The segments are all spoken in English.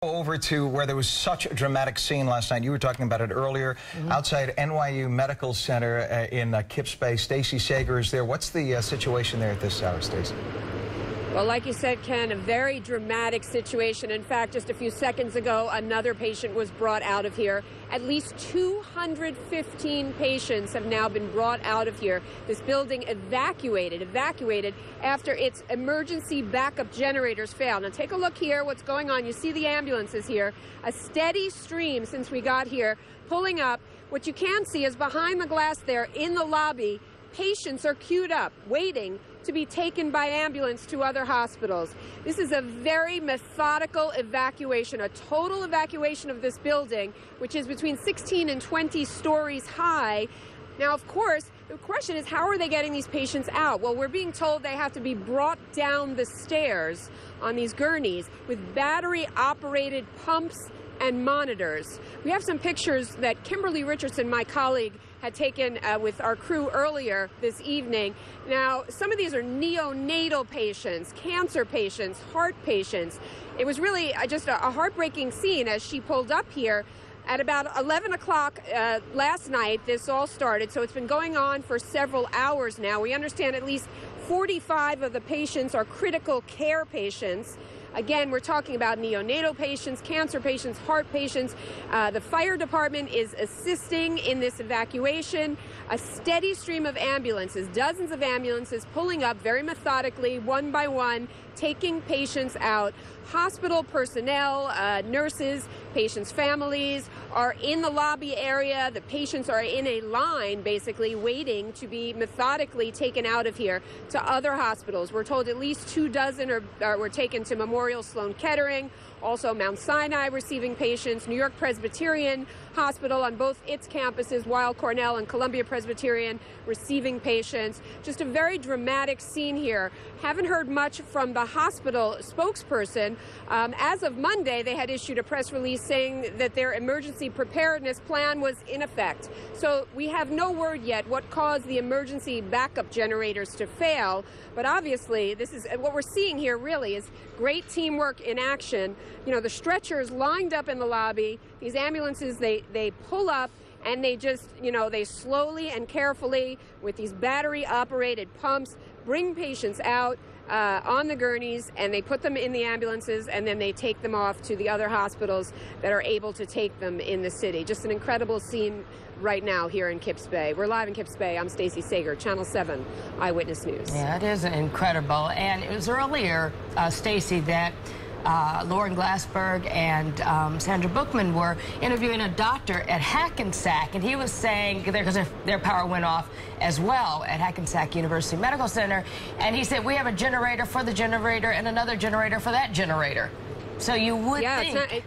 Over to where there was such a dramatic scene last night. You were talking about it earlier, outside NYU Medical Center in Kips Bay. Stacey Sager is there. What's the situation there at this hour, Stacey? Well, like you said, Ken, a very dramatic situation. In fact, just a few seconds ago, another patient was brought out of here. At least 215 patients have now been brought out of here. This building evacuated after its emergency backup generators failed. Now take a look here, what's going on. You see the ambulances here, a steady stream since we got here, pulling up. What you can see is behind the glass there in the lobby, patients are queued up, waiting to be taken by ambulance to other hospitals. This is a very methodical evacuation, a total evacuation of this building, which is between 16 and 20 stories high. Now, of course, the question is, how are they getting these patients out? Well, we're being told they have to be brought down the stairs on these gurneys with battery-operated pumps and monitors. We have some pictures that Kimberly Richardson, my colleague, had taken with our crew earlier this evening. Now, some of these are neonatal patients, cancer patients, heart patients. It was really just a heartbreaking scene as she pulled up here. At about 11 o'clock last night, this all started, so it's been going on for several hours now. We understand at least 45 of the patients are critical care patients. Again, we're talking about neonatal patients, cancer patients, heart patients. The fire department is assisting in this evacuation. A steady stream of ambulances, dozens of ambulances pulling up very methodically, one by one, taking patients out. Hospital personnel, nurses, patients' families are in the lobby area. The patients are in a line, basically, waiting to be methodically taken out of here to other hospitals. We're told at least 24 were taken to Memorial Sloan Kettering, also Mount Sinai receiving patients, New York Presbyterian Hospital on both its campuses, Weill Cornell and Columbia Presbyterian receiving patients. Just a very dramatic scene here. Haven't heard much from the hospital spokesperson. As of Monday, they had issued a press release saying that their emergency preparedness plan was in effect. So we have no word yet what caused the emergency backup generators to fail. But obviously, this is what we're seeing here really is great teamwork in action. You know, the stretchers lined up in the lobby, these ambulances, they pull up and they just, you know, they slowly and carefully with these battery-operated pumps bring patients out on the gurneys, and they put them in the ambulances, and then they take them off to the other hospitals that are able to take them in the city. Just an incredible scene right now here in Kips Bay. We're live in Kips Bay. I'm Stacey Sager, Channel 7 Eyewitness News. Yeah, it is incredible. And it was earlier, Stacey, that Lauren Glassberg and Sandra Bookman were interviewing a doctor at Hackensack, and he was saying, because their power went off as well at Hackensack University Medical Center, and he said, we have a generator for the generator and another generator for that generator. So you would think...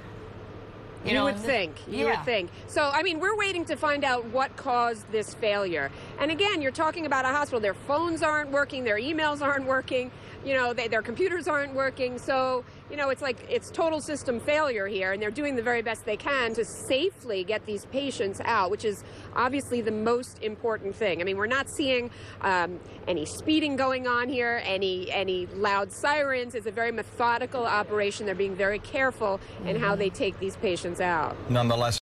You would think. So, I mean, we're waiting to find out what caused this failure. And again, you're talking about a hospital. Their phones aren't working. Their emails aren't working. You know, their computers aren't working. So, you know, it's like it's total system failure here. And they're doing the very best they can to safely get these patients out, which is obviously the most important thing. I mean, we're not seeing any speeding going on here, any loud sirens. It's a very methodical operation. They're being very careful in how they take these patients out. Nonetheless.